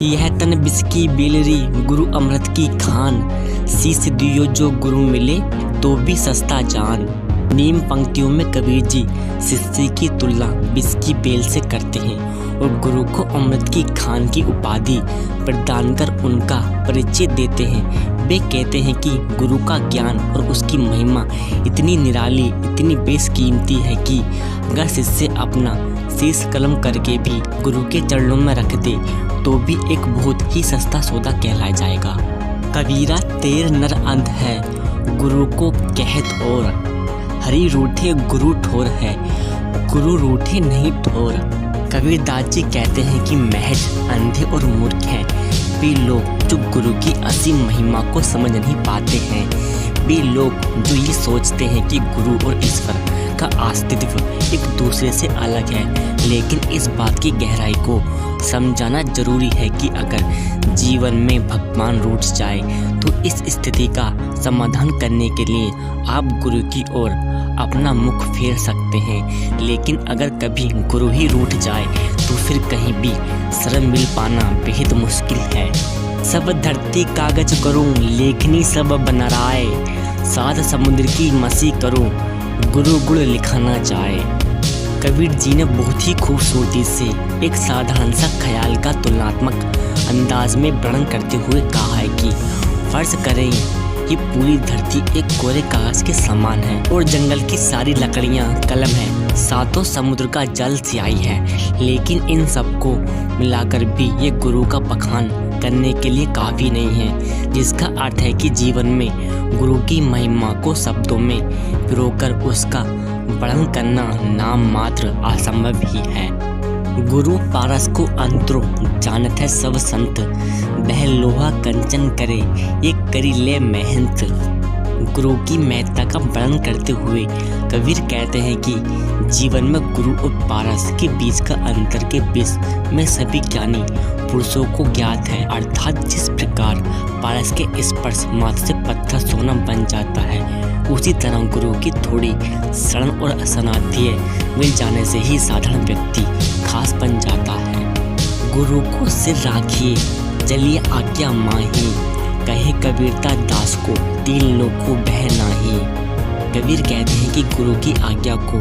यह तन बिस्की बेलरी गुरु अमृत की खान, शीश दियो जो गुरु मिले तो भी सस्ता जान। नीम पंक्तियों में कबीर जी शिष्य की तुलना बिस्की बेल से करते हैं और गुरु को अमृत की खान की उपाधि प्रदान कर उनका परिचय देते हैं। वे कहते हैं कि गुरु का ज्ञान और उसकी महिमा इतनी निराली, इतनी बेशकीमती है कि अगर शिष्य अपना शीश कलम करके भी गुरु के चरणों में रख दे तो भी एक बहुत ही सस्ता सौदा कहलाया जाएगा। कबीरा तेर नर अंध है गुरु को कहत और, हरि रूठे गुरु ठोर है गुरु रूठे नहीं ठोर। कबीर दास जी कहते हैं कि महज अंधे और मूर्ख हैं वे लोग जो गुरु की असीम महिमा को समझ नहीं पाते हैं। वे लोग जो ये सोचते हैं कि गुरु और ईश्वर का अस्तित्व एक दूसरे से अलग है, लेकिन इस बात की गहराई को समझाना जरूरी है कि अगर जीवन में भगवान रूठ जाए तो इस स्थिति का समाधान करने के लिए आप गुरु की ओर अपना मुख फेर सकते हैं, लेकिन अगर कभी गुरु ही रूठ जाए तो फिर कहीं भी शरण मिल पाना बेहद मुश्किल है। सब धरती कागज करूं लेखनी सब बनराए, साथ समुद्र की मसी करूं गुरु गुण लिखाना जाए। कबीर जी ने बहुत ही खूबसूरती से एक साधारण सा ख्याल का तुलनात्मक अंदाज में वर्णन करते हुए कहा है कि फर्ज करें कि पूरी धरती एक कोरे कागज के समान है और जंगल की सारी लकड़ियां कलम है, सातों समुद्र का जल स्याही है, लेकिन इन सबको मिलाकर भी ये गुरु का बखान करने के लिए काफ़ी नहीं है, जिसका अर्थ है कि जीवन में गुरु की महिमा को शब्दों में पिरोकर उसका वर्णन करना नाम मात्र असंभव ही है। गुरु पारस को अंतरो जानत है सब संत, वह लोहा कंचन करे ये करी ले मेहनत। गुरु की महत्ता का वर्णन करते हुए कबीर कहते हैं कि जीवन में गुरु और पारस के बीच का अंतर के बीच में सभी ज्ञानी पुरुषों को ज्ञात है, अर्थात जिस प्रकार पारस के स्पर्श मात्र से पत्थर सोना बन जाता है, उसी तरह गुरु की थोड़ी शरण और असनाध्य मिल जाने से ही साधारण व्यक्ति खास बन जाता है। गुरु को सिर राखिए चलिए आज्ञा माही, कहे कबीरता दास को तीन लोगों बह नाही। कबीर कहते हैं कि गुरु की आज्ञा को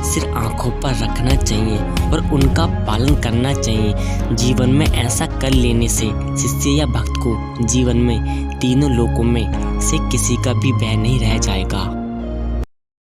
सिर आंखों पर रखना चाहिए और उनका पालन करना चाहिए। जीवन में ऐसा कर लेने से शिष्य या भक्त को जीवन में तीनों लोकों में से किसी का भी भय नहीं रह जाएगा।